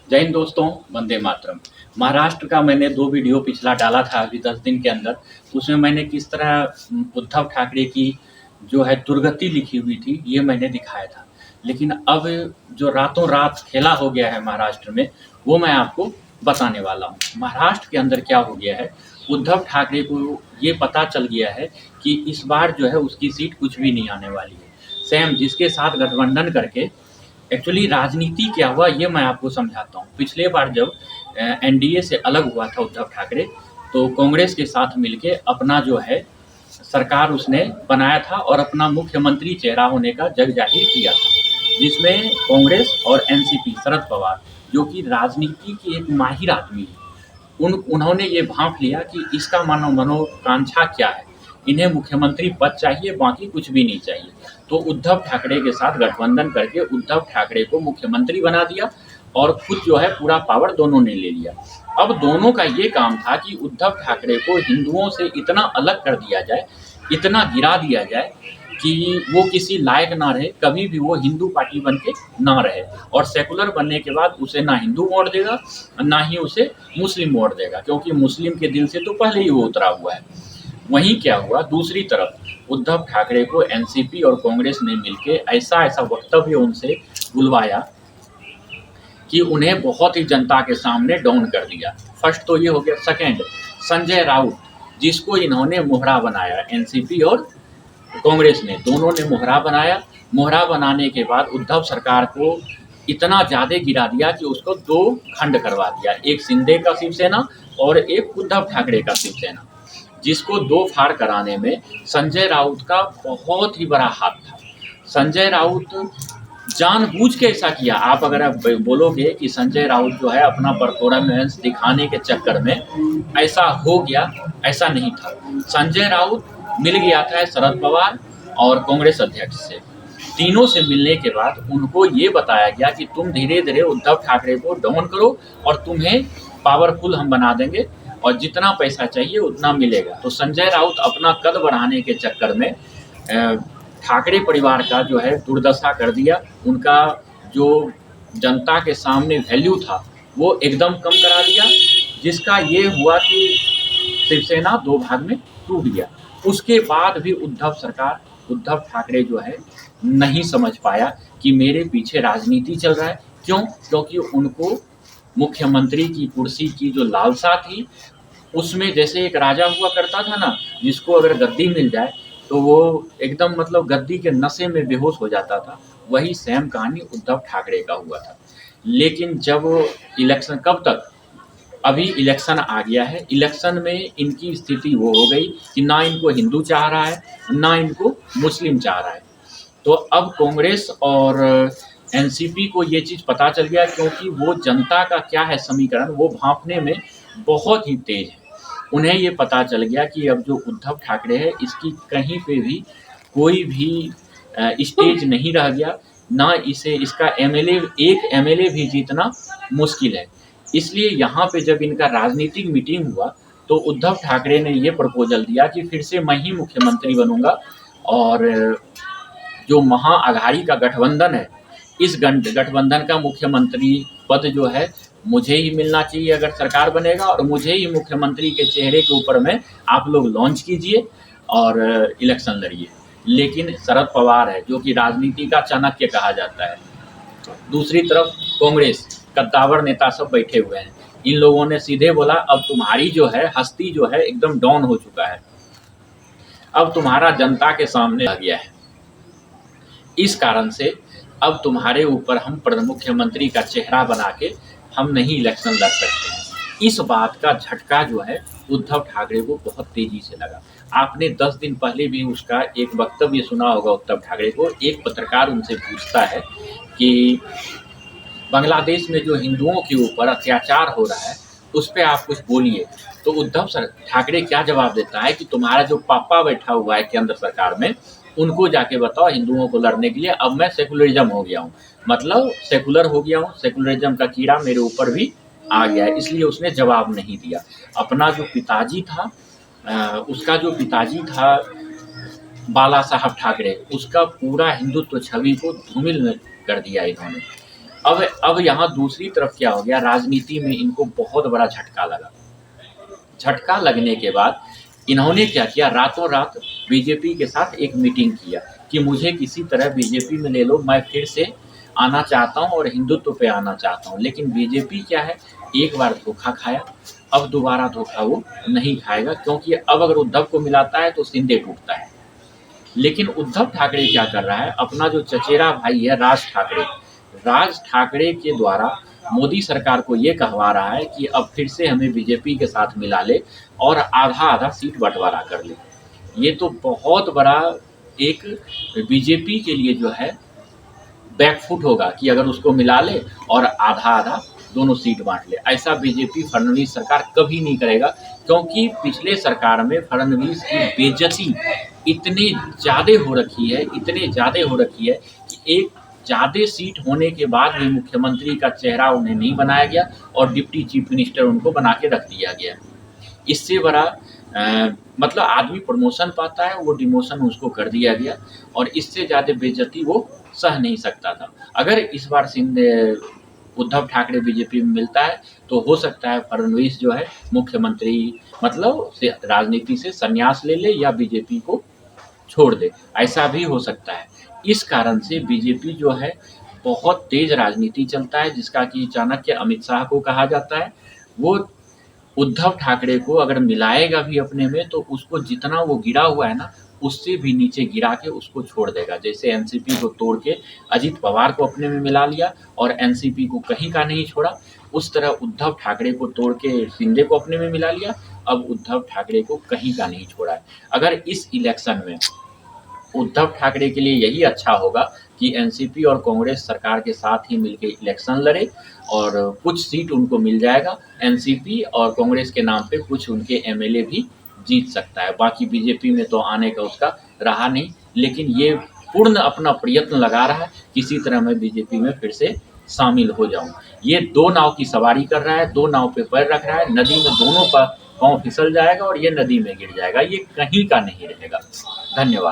जय हिंद दोस्तों, वंदे मातरम। महाराष्ट्र का मैंने 2 वीडियो पिछला डाला था अभी 10 दिन के अंदर। उसमें मैंने किस तरह उद्धव ठाकरे की जो है दुर्गति लिखी हुई थी, ये मैंने दिखाया था। लेकिन अब जो रातों-रात खेला हो गया है महाराष्ट्र में, वो मैं आपको बताने वाला हूँ। महाराष्ट्र के अंदर क्या हो गया है, उद्धव ठाकरे को ये पता चल गया है कि इस बार जो है उसकी सीट कुछ भी नहीं आने वाली है। सेम जिसके साथ गठबंधन करके एक्चुअली राजनीति क्या हुआ ये मैं आपको समझाता हूँ। पिछले बार जब एनडीए से अलग हुआ था उद्धव ठाकरे, तो कांग्रेस के साथ मिलके अपना जो है सरकार उसने बनाया था और अपना मुख्यमंत्री चेहरा होने का जग जाहिर किया था, जिसमें कांग्रेस और एनसीपी शरद पवार जो कि राजनीति के एक माहिर आदमी है, उन्होंने ये भांप लिया कि इसका मनोकांक्षा क्या है, इन्हें मुख्यमंत्री पद चाहिए, बाकी कुछ भी नहीं चाहिए। तो उद्धव ठाकरे के साथ गठबंधन करके उद्धव ठाकरे को मुख्यमंत्री बना दिया और खुद जो है पूरा पावर दोनों ने ले लिया। अब दोनों का ये काम था कि उद्धव ठाकरे को हिंदुओं से इतना अलग कर दिया जाए, इतना गिरा दिया जाए कि वो किसी लायक ना रहे, कभी भी वो हिंदू पार्टी बन के ना रहे, और सेकुलर बनने के बाद उसे ना हिंदू वोट देगा, ना ही उसे मुस्लिम वोट देगा, क्योंकि मुस्लिम के दिल से तो पहले ही वो उतरा हुआ है। वहीं क्या हुआ, दूसरी तरफ उद्धव ठाकरे को एनसीपी और कांग्रेस ने मिलके ऐसा वक्तव्य उनसे बुलवाया कि उन्हें बहुत ही जनता के सामने डाउन कर दिया। फर्स्ट तो ये हो गया। सेकेंड, संजय राउत, जिसको इन्होंने मोहरा बनाया, एनसीपी और कांग्रेस ने दोनों ने मोहरा बनाया। मोहरा बनाने के बाद उद्धव सरकार को इतना ज़्यादा गिरा दिया कि उसको 2 खंड करवा दिया, एक शिंदे का शिवसेना और एक उद्धव ठाकरे का शिवसेना, जिसको 2 फाड़ कराने में संजय राउत का बहुत ही बड़ा हाथ था। संजय राउत जानबूझ के ऐसा किया। आप अगर आप बोलोगे कि संजय राउत जो है अपना परफॉर्मेंस दिखाने के चक्कर में ऐसा हो गया, ऐसा नहीं था। संजय राउत मिल गया था शरद पवार और कांग्रेस अध्यक्ष से। तीनों से मिलने के बाद उनको ये बताया गया कि तुम धीरे-धीरे उद्धव ठाकरे को डाउन करो और तुम्हें पावरफुल हम बना देंगे और जितना पैसा चाहिए उतना मिलेगा। तो संजय राउत अपना कद बढ़ाने के चक्कर में ठाकरे परिवार का जो है दुर्दशा कर दिया। उनका जो जनता के सामने वैल्यू था वो एकदम कम करा दिया, जिसका ये हुआ कि शिवसेना 2 भाग में टूट गया। उसके बाद भी उद्धव ठाकरे जो है नहीं समझ पाया कि मेरे पीछे राजनीति चल रहा है। क्यों? क्योंकि उनको मुख्यमंत्री की कुर्सी की जो लालसा थी, उसमें जैसे एक राजा हुआ करता था ना, जिसको अगर गद्दी मिल जाए तो वो एकदम मतलब गद्दी के नशे में बेहोश हो जाता था, वही सेम कहानी उद्धव ठाकरे का हुआ था। लेकिन जब इलेक्शन, कब तक, अभी इलेक्शन आ गया है, इलेक्शन में इनकी स्थिति वो हो गई कि ना इनको हिंदू चाह रहा है, ना इनको मुस्लिम चाह रहा है। तो अब कांग्रेस और एनसीपी को ये चीज़ पता चल गया, क्योंकि वो जनता का क्या है समीकरण, वो भांपने में बहुत ही तेज है। उन्हें ये पता चल गया कि अब जो उद्धव ठाकरे है, इसकी कहीं पे भी कोई भी स्टेज नहीं रह गया, ना इसका एक एमएलए भी जीतना मुश्किल है। इसलिए यहाँ पे जब इनका राजनीतिक मीटिंग हुआ तो उद्धव ठाकरे ने ये प्रपोजल दिया कि फिर से मैं ही मुख्यमंत्री बनूंगा और जो महाअघाड़ी का गठबंधन है, इस गठबंधन का मुख्यमंत्री पद जो है मुझे ही मिलना चाहिए अगर सरकार बनेगा, और मुझे ही मुख्यमंत्री के चेहरे के ऊपर में आप लोग लॉन्च कीजिए और इलेक्शन लड़िए। लेकिन शरद पवार है जो कि राजनीति का चाणक्य कहा जाता है, दूसरी तरफ कांग्रेस कद्दावर नेता सब बैठे हुए हैं। इन लोगों ने सीधे बोला अब तुम्हारी जो है हस्ती जो है एकदम डाउन हो चुका है, अब तुम्हारा जनता के सामने आ गया है, इस कारण से अब तुम्हारे ऊपर हम मुख्यमंत्री का चेहरा बना के हम नहीं इलेक्शन लड़ सकते हैं। इस बात का झटका जो है उद्धव ठाकरे को बहुत तेजी से लगा। आपने 10 दिन पहले भी उसका एक वक्तव्य सुना होगा उद्धव ठाकरे को। एक पत्रकार उनसे पूछता है कि बांग्लादेश में जो हिंदुओं के ऊपर अत्याचार हो रहा है उस पर आप कुछ बोलिए। तो उद्धव ठाकरे क्या जवाब देता है कि तुम्हारा जो पापा बैठा हुआ है केंद्र सरकार में, उनको जाके बताओ हिंदुओं को लड़ने के लिए, अब मैं सेकुलरिज्म हो गया हूँ, मतलब सेकुलर हो गया हूँ, सेकुलरिज्म का कीड़ा मेरे ऊपर भी आ गया है। इसलिए उसने जवाब नहीं दिया। अपना जो पिताजी था, उसका जो पिताजी था बाला साहब ठाकरे, उसका पूरा हिंदुत्व छवि को धूमिल कर दिया इन्होंने। अब यहाँ दूसरी तरफ क्या हो गया, राजनीति में इनको बहुत बड़ा झटका लगा। झटका लगने के बाद इन्होंने क्या किया, रातों रात बीजेपी के साथ एक मीटिंग किया कि मुझे किसी तरह बीजेपी में ले लो, मैं फिर से आना चाहता हूं और हिंदुत्व पे आना चाहता हूं। लेकिन बीजेपी क्या है, एक बार धोखा खाया, अब दोबारा धोखा वो नहीं खाएगा, क्योंकि अब अगर उद्धव को मिलाता है तो शिंदे टूटता है। लेकिन उद्धव ठाकरे क्या कर रहा है, अपना जो चचेरा भाई है राज ठाकरे के द्वारा मोदी सरकार को ये कहवा रहा है कि अब फिर से हमें बीजेपी के साथ मिला ले और आधा आधा सीट बंटवारा कर ले। ये तो बहुत बड़ा एक बीजेपी के लिए जो है बैकफुट होगा कि अगर उसको मिला ले और आधा आधा दोनों सीट बांट ले। ऐसा बीजेपी फडणवीस सरकार कभी नहीं करेगा, क्योंकि पिछले सरकार में फडणवीस की बेइज्जती इतनी ज़्यादा हो रखी है कि एक ज़्यादा सीट होने के बाद भी मुख्यमंत्री का चेहरा उन्हें नहीं बनाया गया और डिप्टी चीफ मिनिस्टर उनको बना के रख दिया गया। इससे बड़ा मतलब आदमी प्रमोशन पाता है, वो डिमोशन उसको कर दिया गया और इससे ज़्यादा बेइज्जती वो सह नहीं सकता था। अगर इस बार उद्धव ठाकरे बीजेपी में मिलता है तो हो सकता है फडणवीस जो है मुख्यमंत्री मतलब राजनीति से संन्यास ले ले या बीजेपी को छोड़ दे, ऐसा भी हो सकता है। इस कारण से बीजेपी जो है बहुत तेज राजनीति चलता है, जिसका कि चाणक्य अमित शाह को कहा जाता है। वो उद्धव ठाकरे को अगर मिलाएगा भी अपने में तो उसको जितना वो गिरा हुआ है ना, उससे भी नीचे गिरा के उसको छोड़ देगा। जैसे एनसीपी को तोड़ के अजित पवार को अपने में मिला लिया और एनसीपी को कहीं का नहीं छोड़ा, उस तरह उद्धव ठाकरे को तोड़ के शिंदे को अपने में मिला लिया, अब उद्धव ठाकरे को कहीं का नहीं छोड़ा है। अगर इस इलेक्शन में उद्धव ठाकरे के लिए यही अच्छा होगा कि एनसीपी और कांग्रेस सरकार के साथ ही मिलकर इलेक्शन लड़े और कुछ सीट उनको मिल जाएगा। एनसीपी और कांग्रेस के नाम पे कुछ उनके एमएलए भी जीत सकता है। बाकी बीजेपी में तो आने का उसका रहा नहीं, लेकिन ये पूर्ण अपना प्रयत्न लगा रहा है किसी तरह मैं बीजेपी में फिर से शामिल हो जाऊं। ये दो नाव की सवारी कर रहा है, दो नाव पे पैर रख रहा है, नदी में दोनों का पाँव फिसल जाएगा और ये नदी में गिर जाएगा, ये कहीं का नहीं रहेगा। धन्यवाद।